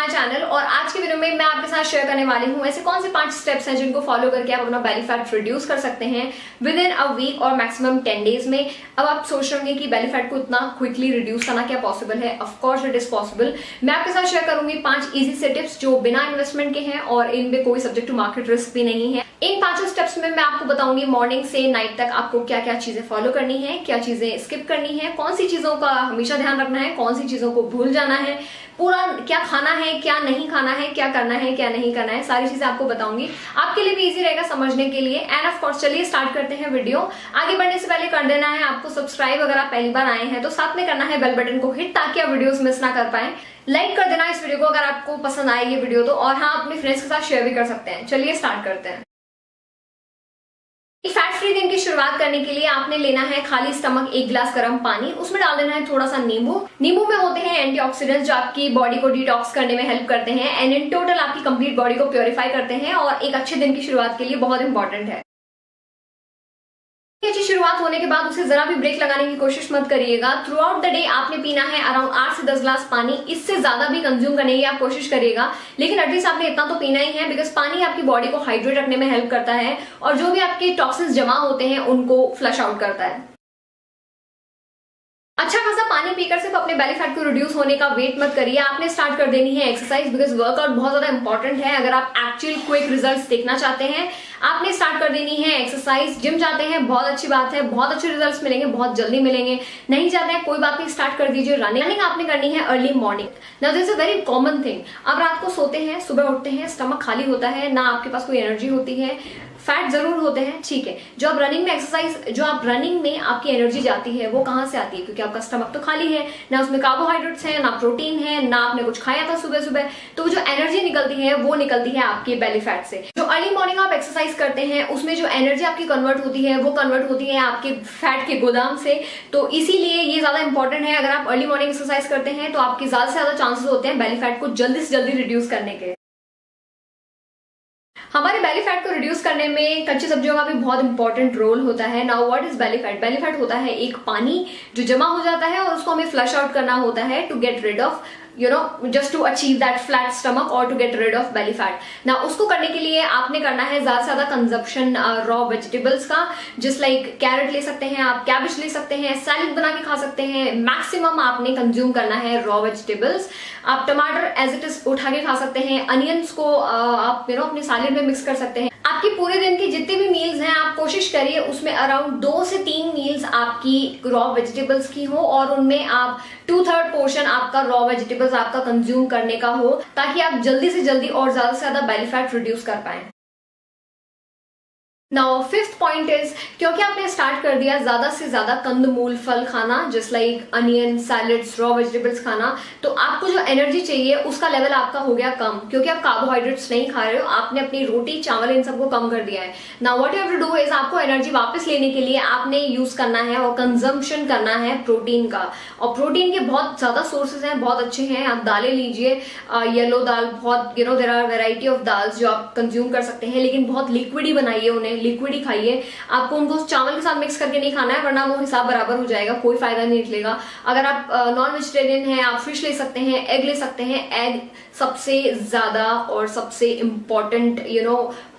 My channel. और आज की वीडियो में मैं आपके साथ शेयर करने वाली हूँ ऐसे कौन से 5 स्टेप्स हैं जिनको फॉलो करके आप अपना बेली फैट रिड्यूस कर सकते हैं विद इन अ वीक और मैक्सिमम 10 डेज में। अब आप सोच रहे होंगे कि बेली फैट को इतना क्विकली रिड्यूस करना क्या पॉसिबल है? Of course it is possible. मैं आपके साथ शेयर करूंगी 5 इजी से टिप्स जो बिना इन्वेस्टमेंट के हैं और इनमें कोई सब्जेक्ट टू मार्केट रिस्क भी नहीं है। इन 5 स्टेप्स में मैं आपको बताऊंगी मॉर्निंग से नाइट तक आपको क्या क्या चीजें फॉलो करनी है, क्या चीजें स्किप करनी है, कौन सी चीजों का हमेशा ध्यान रखना है, कौन सी चीजों को भूल जाना है, पूरा क्या खाना है, क्या नहीं खाना है, क्या करना है, क्या नहीं करना है, सारी चीजें आपको बताऊंगी। आपके लिए भी इजी रहेगा समझने के लिए। एंड ऑफ कोर्स चलिए स्टार्ट करते हैं वीडियो। आगे बढ़ने से पहले कर देना है आपको सब्सक्राइब अगर आप पहली बार आए हैं तो, साथ में करना है बेल बटन को हिट ताकि आप वीडियोस मिस ना कर पाए। लाइक कर देना इस वीडियो को अगर आपको पसंद आए ये वीडियो तो, और हाँ अपने फ्रेंड्स के साथ शेयर भी कर सकते हैं। चलिए स्टार्ट करते हैं। फैट फ्री दिन की शुरुआत करने के लिए आपने लेना है खाली स्टमक 1 गिलास गर्म पानी, उसमें डाल देना है थोड़ा सा नींबू। नींबू में होते हैं एंटीऑक्सीडेंट्स जो आपकी बॉडी को डिटॉक्स करने में हेल्प करते हैं एंड इन टोटल आपकी कंप्लीट बॉडी को प्योरीफाई करते हैं और एक अच्छे दिन की शुरुआत के लिए बहुत इंपॉर्टेंट है। अच्छी शुरुआत होने के बाद उसे जरा भी ब्रेक लगाने की कोशिश मत करिएगा। थ्रू आउट द डे आपने पीना है अराउंड 8 से 10 ग्लास पानी, इससे ज्यादा भी कंज्यूम करने की आप कोशिश करिएगा, लेकिन एटलीस्ट आपने इतना तो पीना ही है बिकॉज पानी आपकी बॉडी को हाइड्रेट रखने में हेल्प करता है और जो भी आपके टॉक्सिन्स जमा होते हैं उनको फ्लश आउट करता है। अच्छा खासा पानी पीकर सिर्फ अपने बेली फैट को रिड्यूस होने का वेट मत करिए, आपने स्टार्ट कर देनी है एक्सरसाइज बिकॉज वर्कआउट बहुत ज्यादा इंपॉर्टेंट है। अगर आप एक्चुअल क्विक रिजल्ट्स देखना चाहते हैं आपने स्टार्ट कर देनी है एक्सरसाइज। जिम जाते हैं बहुत अच्छी बात है, बहुत अच्छे रिजल्ट्स मिलेंगे, बहुत जल्दी मिलेंगे। नहीं जाते हैं कोई बात नहीं, स्टार्ट कर दीजिए रनिंग आपने करनी है early morning. Now this is a very common thing. अब रात को सोते हैं, सुबह उठते हैं, स्टमक खाली होता है, ना आपके पास कोई एनर्जी होती है, फैट जरूर होते हैं, ठीक है। जो आप रनिंग में एक्सरसाइज, जो आप रनिंग में आपकी एनर्जी जाती है वो कहां से आती है? क्योंकि आपका स्टमक तो खाली है, ना उसमें कार्बोहाइड्रेट्स है, ना प्रोटीन है, ना आपने कुछ खाया था सुबह सुबह, तो जो एनर्जी निकलती है वो निकलती है आपके बेली फैट से। जो अर्ली मॉर्निंग आप एक्सरसाइज करते हैं उसमें जो एनर्जी आपकी कन्वर्ट होती है वो कन्वर्ट होती है आपके फैट के गोदाम से, तो इसीलिए ये ज्यादा इंपॉर्टेंट है। अगर आप अर्ली मॉर्निंग एक्सरसाइज करते हैं तो आपके ज्यादा से ज्यादा चांसेस होते हैं बेली फैट को जल्दी से जल्दी रिड्यूस करने के। हमारे बेली फैट को रिड्यूस करने में कच्ची सब्जियों का भी बहुत इंपॉर्टेंट रोल होता है। Now what is belly fat? Belly fat होता है एक पानी जो जमा हो जाता है और उसको हमें फ्लश आउट करना होता है to get rid of just to achieve that flat stomach or to get rid of belly fat. Now उसको करने के लिए आपने करना है ज्यादा से ज्यादा कंजप्शन रॉ वेजिटेबल्स का, जस्ट लाइक कैरेट ले सकते हैं आप, कैबेज ले सकते हैं, सैलेड बना के खा सकते हैं। मैक्सिमम आपने कंज्यूम करना है रॉ वेजिटेबल्स। आप टमाटर एज इट इज उठा के खा सकते हैं, अनियंस को आप अपने सैलेड में मिक्स कर सकते हैं। आपके पूरे दिन की जितने भी मील्स हैं आप कोशिश करिए उसमें अराउंड 2 से 3 मील्स आपकी रॉ वेजिटेबल्स की हो और उनमें आप 2/3 पोर्शन आपका रॉ वेजिटेबल्स आपका कंज्यूम करने का हो, ताकि आप जल्दी से जल्दी और ज्यादा से ज्यादा बेली फैट रिड्यूस कर पाएं। नाउ 5th पॉइंट इज, क्योंकि आपने स्टार्ट कर दिया ज्यादा से ज्यादा कंदमूल फल खाना, just like onion, salads, raw vegetables खाना, तो आपको जो एनर्जी चाहिए उसका लेवल आपका हो गया कम, क्योंकि आप कार्बोहाइड्रेट्स नहीं खा रहे हो, आपने अपनी रोटी चावल इन सबको कम कर दिया है। Now what you have to do is, आपको एनर्जी वापस लेने के लिए आपने यूज करना है और कंजम्पशन करना है प्रोटीन का। और प्रोटीन के बहुत ज्यादा सोर्सेज हैं, बहुत अच्छे हैं। आप दालें लीजिए, येलो दाल, बहुत there are variety of dals जो आप कंज्यूम कर सकते हैं, लेकिन बहुत लिक्विड ही बनाइए उन्हें, लिक्विड ही खाइए। आपको उनको चावल के साथ मिक्स करके नहीं खाना है वरना वो हिसाब बराबर हो जाएगा, कोई फायदा नहीं निकलेगा। अगर आप नॉन वेजिटेरियन हैं आप फिश ले सकते हैं, एग ले सकते हैं। एग सबसे ज्यादा और सबसे इंपॉर्टेंट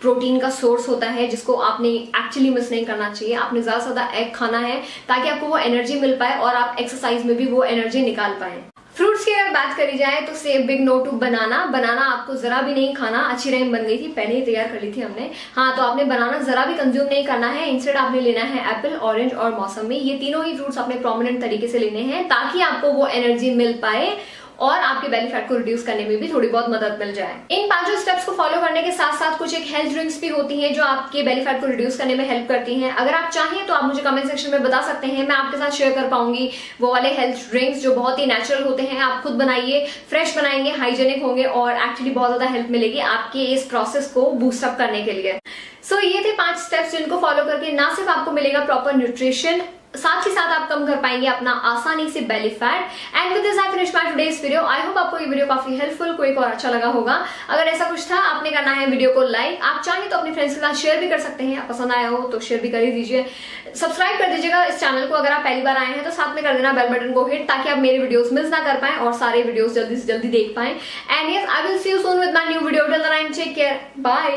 प्रोटीन का सोर्स होता है जिसको आपने एक्चुअली मिस नहीं करना चाहिए। आपने ज्यादा से ज्यादा एग खाना है ताकि आपको वो एनर्जी मिल पाए और आप एक्सरसाइज में भी वो एनर्जी निकाल पाए। फ्रूट्स की अगर बात करी जाए तो से बिग नो टू बनाना। बनाना आपको जरा भी नहीं खाना। अच्छी राइम बन गई थी, पहले ही तैयार कर ली थी हमने। हाँ, तो आपने बनाना जरा भी कंज्यूम नहीं करना है। इंस्टेड आपने लेना है एप्पल, ऑरेंज और मौसमी। ये तीनों ही फ्रूट्स आपने प्रोमिनेंट तरीके से लेने हैं ताकि आपको वो एनर्जी मिल पाए और आपके बेली फैट को रिड्यूस करने में भी थोड़ी बहुत मदद मिल जाए। इन 5 स्टेप्स को फॉलो करने के साथ साथ कुछ एक हेल्थ ड्रिंक्स भी होती हैं जो आपके बेली फैट को रिड्यूस करने में हेल्प करती हैं। अगर आप चाहें तो आप मुझे कमेंट सेक्शन में बता सकते हैं, मैं आपके साथ शेयर कर पाऊंगी वो वाले हेल्थ ड्रिंक्स जो बहुत ही नेचुरल होते हैं। आप खुद बनाइए, फ्रेश बनाएंगे, हाइजेनिक होंगे और एक्चुअली बहुत ज्यादा हेल्प मिलेगी आपके इस प्रोसेस को बूस्टअप करने के लिए। सो ये थे 5 स्टेप्स जिनको फॉलो करके ना सिर्फ आपको मिलेगा प्रॉपर न्यूट्रिशन, साथ ही साथ आप कम कर पाएंगे अपना आसानी से belly fat. And with this I finish my today's video. I hope आपको ये वीडियो काफी हेल्पफुल, कोई और अच्छा लगा होगा। अगर ऐसा कुछ था, आपने करना है वीडियो को लाइक, आप चाहें तो अपने फ्रेंड्स के साथ शेयर भी कर सकते हैं, आप पसंद आया हो तो शेयर भी कर ही दीजिए। सब्सक्राइब कर दीजिएगा इस चैनल को अगर आप पहली बार आए हैं, तो साथ में कर देना बेल बटन को हिट, ताकि आप मेरे वीडियोस मिस ना कर पाएं और सारे वीडियोस जल्दी से जल्दी देख पाएं। And yes, I will see you soon with my new video. Till then take care, bye.